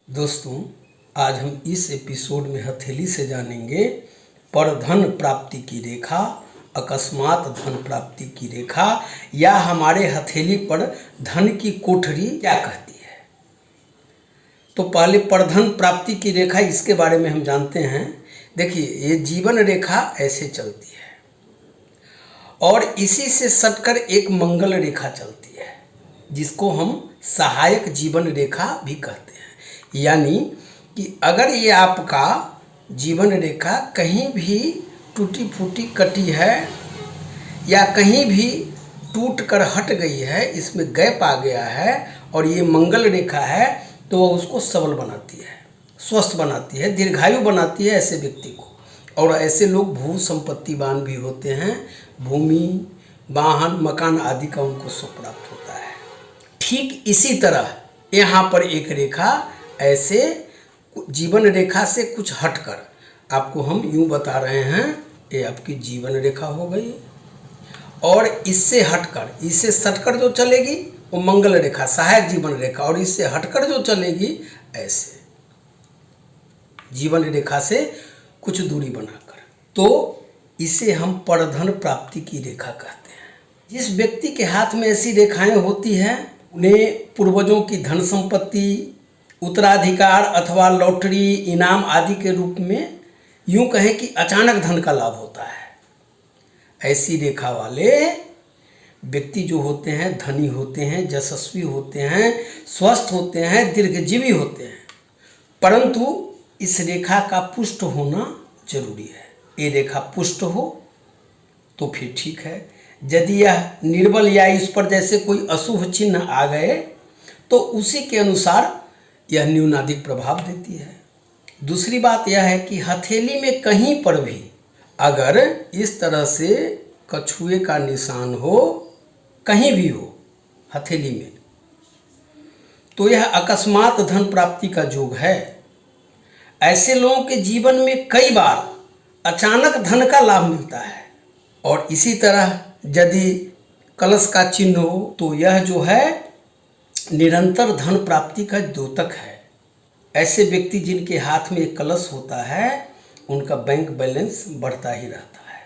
दोस्तों, आज हम इस एपिसोड में हथेली से जानेंगे परधन प्राप्ति की रेखा, अकस्मात धन प्राप्ति की रेखा या हमारे हथेली पर धन की कोठरी क्या कहती है। तो पहले परधन प्राप्ति की रेखा, इसके बारे में हम जानते हैं। देखिए, ये जीवन रेखा ऐसे चलती है और इसी से सटकर एक मंगल रेखा चलती है जिसको हम सहायक जीवन रेखा भी कहते हैं। यानी कि अगर ये आपका जीवन रेखा कहीं भी टूटी फूटी कटी है या कहीं भी टूट कर हट गई है, इसमें गैप आ गया है और ये मंगल रेखा है, तो वह उसको सबल बनाती है, स्वस्थ बनाती है, दीर्घायु बनाती है ऐसे व्यक्ति को। और ऐसे लोग भू संपत्तिवान भी होते हैं, भूमि, वाहन, मकान आदि का उनको सुख प्राप्त होता है। ठीक इसी तरह यहाँ पर एक रेखा ऐसे जीवन रेखा से कुछ हटकर, आपको हम यूँ बता रहे हैं, ये आपकी जीवन रेखा हो गई और इससे हटकर, इससे सटकर जो चलेगी वो मंगल रेखा, सहायक जीवन रेखा, और इससे हटकर जो चलेगी ऐसे जीवन रेखा से कुछ दूरी बनाकर, तो इसे हम परधन प्राप्ति की रेखा कहते हैं। जिस व्यक्ति के हाथ में ऐसी रेखाएं होती हैं उन्हें पूर्वजों की धन संपत्ति, उत्तराधिकार अथवा लॉटरी, इनाम आदि के रूप में यूं कहें कि अचानक धन का लाभ होता है। ऐसी रेखा वाले व्यक्ति जो होते हैं धनी होते हैं, यशस्वी होते हैं, स्वस्थ होते हैं, दीर्घजीवी होते हैं। परंतु इस रेखा का पुष्ट होना जरूरी है। ये रेखा पुष्ट हो तो फिर ठीक है। यदि यह निर्बल या इस पर जैसे कोई अशुभ चिन्ह आ गए तो उसी के अनुसार यह न्यूनाधिक प्रभाव देती है। दूसरी बात यह है कि हथेली में कहीं पर भी अगर इस तरह से कछुए का निशान हो, कहीं भी हो हथेली में, तो यह अकस्मात धन प्राप्ति का योग है। ऐसे लोगों के जीवन में कई बार अचानक धन का लाभ मिलता है। और इसी तरह यदि कलश का चिन्ह हो तो यह जो है निरंतर धन प्राप्ति का द्योतक है। ऐसे व्यक्ति जिनके हाथ में एक कलश होता है उनका बैंक बैलेंस बढ़ता ही रहता है।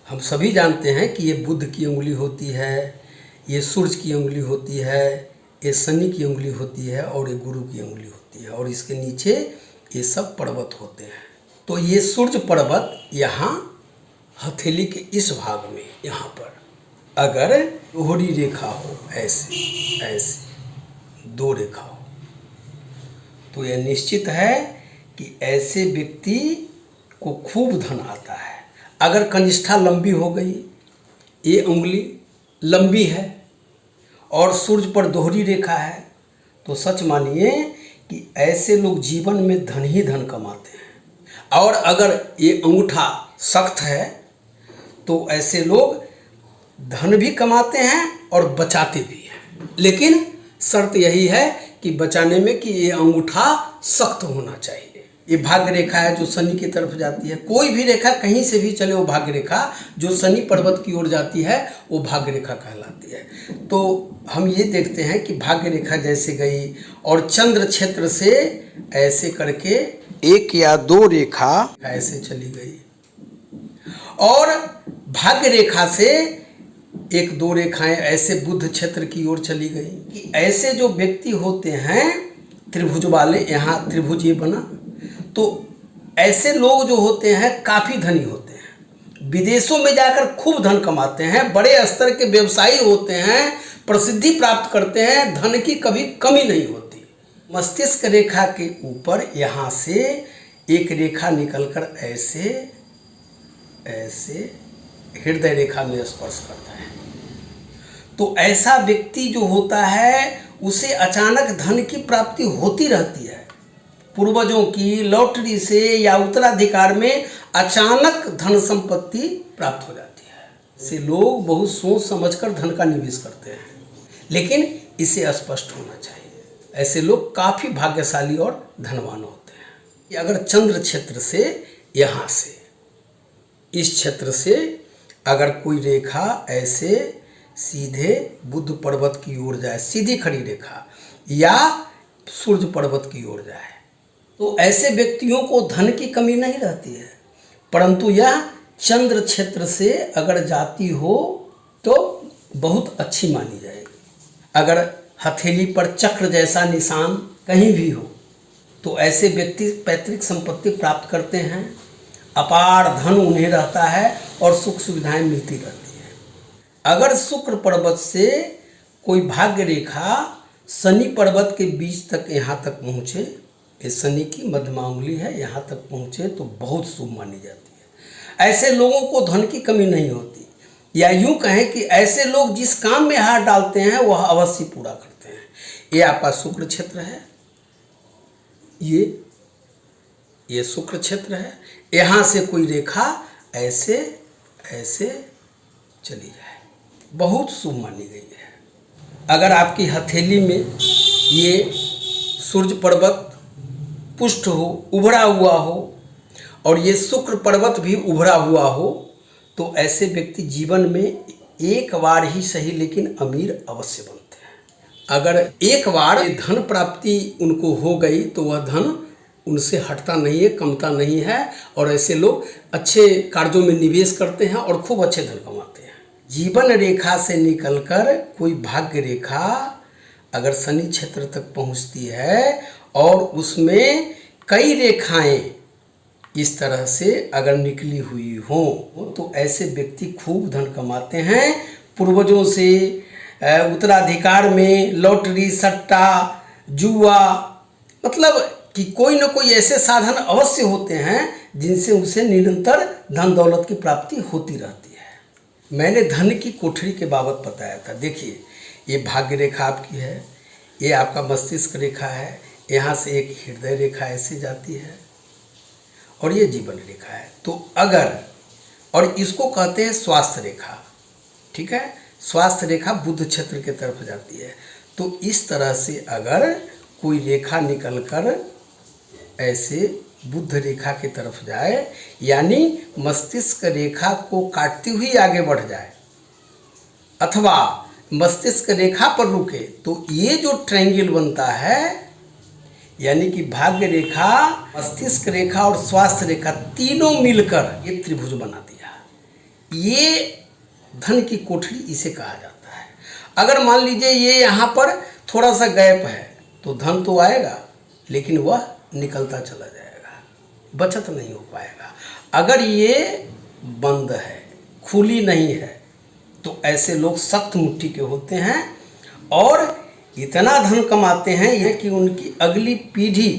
हम सभी जानते हैं कि ये बुध की उंगली होती है, ये सूर्य की उंगली होती है, ये शनि की उंगली होती है और ये गुरु की उंगली होती है, और इसके नीचे ये सब पर्वत होते हैं। तो ये सूर्य पर्वत यहाँ हथेली के इस भाग में, यहाँ पर अगर दोहरी रेखा हो, ऐसे ऐसे दो रेखा हो, तो यह निश्चित है कि ऐसे व्यक्ति को खूब धन आता है। अगर कनिष्ठा लंबी हो गई, ये उंगली लंबी है और सूर्य पर दोहरी रेखा है, तो सच मानिए कि ऐसे लोग जीवन में धन ही धन कमाते हैं। और अगर ये अंगूठा सख्त है तो ऐसे लोग धन भी कमाते हैं और बचाते भी हैं। लेकिन शर्त यही है कि बचाने में कि ये अंगूठा सख्त होना चाहिए। ये भाग्य रेखा है जो शनि की तरफ जाती है। कोई भी रेखा कहीं से भी चले, वो भाग्य रेखा जो शनि पर्वत की ओर जाती है वो भाग्य रेखा कहलाती है। तो हम ये देखते हैं कि भाग्य रेखा जैसे गई और चंद्र क्षेत्र से ऐसे करके एक या दो रेखा ऐसे चली गई, और भाग्य रेखा से एक दो रेखाएं ऐसे बुध क्षेत्र की ओर चली गई। कि ऐसे जो व्यक्ति होते हैं त्रिभुज वाले, यहाँ त्रिभुज ये बना, तो ऐसे लोग जो होते हैं काफ़ी धनी होते हैं, विदेशों में जाकर खूब धन कमाते हैं, बड़े स्तर के व्यवसायी होते हैं, प्रसिद्धि प्राप्त करते हैं, धन की कभी कमी नहीं होती। मस्तिष्क रेखा के ऊपर यहाँ से एक रेखा निकलकर ऐसे ऐसे हृदय रेखा में स्पर्श करता है। तो ऐसा व्यक्ति जो होता है उसे अचानक धन की प्राप्ति होती रहती है। पूर्वजों की लॉटरी से या उत्तराधिकार में अचानक धन संपत्ति प्राप्त हो जाती है। ऐसे लोग बहुत सोच समझकर धन का निवेश करते हैं, लेकिन इसे स्पष्ट होना चाहिए। ऐसे लोग काफ़ी भाग्यशाली और धनवान होते हैं। अगर चंद्र क्षेत्र से, यहाँ से, इस क्षेत्र से अगर कोई रेखा ऐसे सीधे बुध पर्वत की ओर जाए, सीधी खड़ी रेखा, या सूर्य पर्वत की ओर जाए। तो ऐसे व्यक्तियों को धन की कमी नहीं रहती है, परंतु यह चंद्र क्षेत्र से अगर जाती हो तो बहुत अच्छी मानी जाएगी। अगर हथेली पर चक्र जैसा निशान कहीं भी हो तो ऐसे व्यक्ति पैतृक संपत्ति प्राप्त करते हैं, अपार धन उन्हें रहता है और सुख सुविधाएं मिलती रहती हैं। अगर शुक्र पर्वत से कोई भाग्य रेखा शनि पर्वत के बीच तक यहाँ तक पहुँचे, ये शनि की मध्यमा उंगली है, यहाँ तक पहुँचे तो बहुत शुभ मानी जाती है। ऐसे लोगों को धन की कमी नहीं होती, या यूं कहें कि ऐसे लोग जिस काम में हाथ डालते हैं वह अवश्य पूरा करते हैं। ये आपका शुक्र क्षेत्र है, ये शुक्र क्षेत्र है। यहाँ से कोई रेखा ऐसे ऐसे चली जाए, बहुत शुभ मानी गई है। अगर आपकी हथेली में ये सूर्य पर्वत पुष्ट हो, उभरा हुआ हो, और ये शुक्र पर्वत भी उभरा हुआ हो, तो ऐसे व्यक्ति जीवन में एक बार ही सही लेकिन अमीर अवश्य बनते हैं। अगर एक बार धन प्राप्ति उनको हो गई तो वह धन उनसे हटता नहीं है, कमता नहीं है, और ऐसे लोग अच्छे कार्यों में निवेश करते हैं और खूब अच्छे धन कमाते हैं। जीवन रेखा से निकलकर कोई भाग्य रेखा अगर शनि क्षेत्र तक पहुंचती है और उसमें कई रेखाएं इस तरह से अगर निकली हुई हो तो ऐसे व्यक्ति खूब धन कमाते हैं। पूर्वजों से उत्तराधिकार में लॉटरी, सट्टा, जुआ, मतलब कि कोई न कोई ऐसे साधन अवश्य होते हैं जिनसे उसे निरंतर धन दौलत की प्राप्ति होती रहती है। मैंने धन की कोठरी के बाबत बताया था। देखिए, ये भाग्य रेखा आपकी है, ये आपका मस्तिष्क रेखा है, यहाँ से एक हृदय रेखा ऐसे जाती है और ये जीवन रेखा है। तो अगर, और इसको कहते हैं स्वास्थ्य रेखा, ठीक है, स्वास्थ्य रेखा बुध क्षेत्र के तरफ जाती है। तो इस तरह से अगर कोई रेखा निकलकर ऐसे बुध रेखा की तरफ जाए, यानी मस्तिष्क रेखा को काटती हुई आगे बढ़ जाए अथवा मस्तिष्क रेखा पर रुके, तो ये जो ट्रायंगल बनता है, यानी कि भाग्य रेखा, मस्तिष्क रेखा और स्वास्थ्य रेखा तीनों मिलकर ये त्रिभुज बना दिया। ये धन की कोठरी इसे कहा जाता है। अगर मान लीजिए ये यहाँ पर थोड़ा सा गैप है तो धन तो आएगा लेकिन वह निकलता चला जाएगा, बचत नहीं हो पाएगा। अगर ये बंद है, खुली नहीं है, तो ऐसे लोग सख्त मुट्ठी के होते हैं और इतना धन कमाते हैं ये कि उनकी अगली पीढ़ी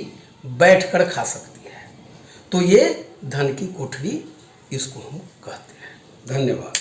बैठकर खा सकती है। तो ये धन की कोठरी इसको हम कहते हैं। धन्यवाद।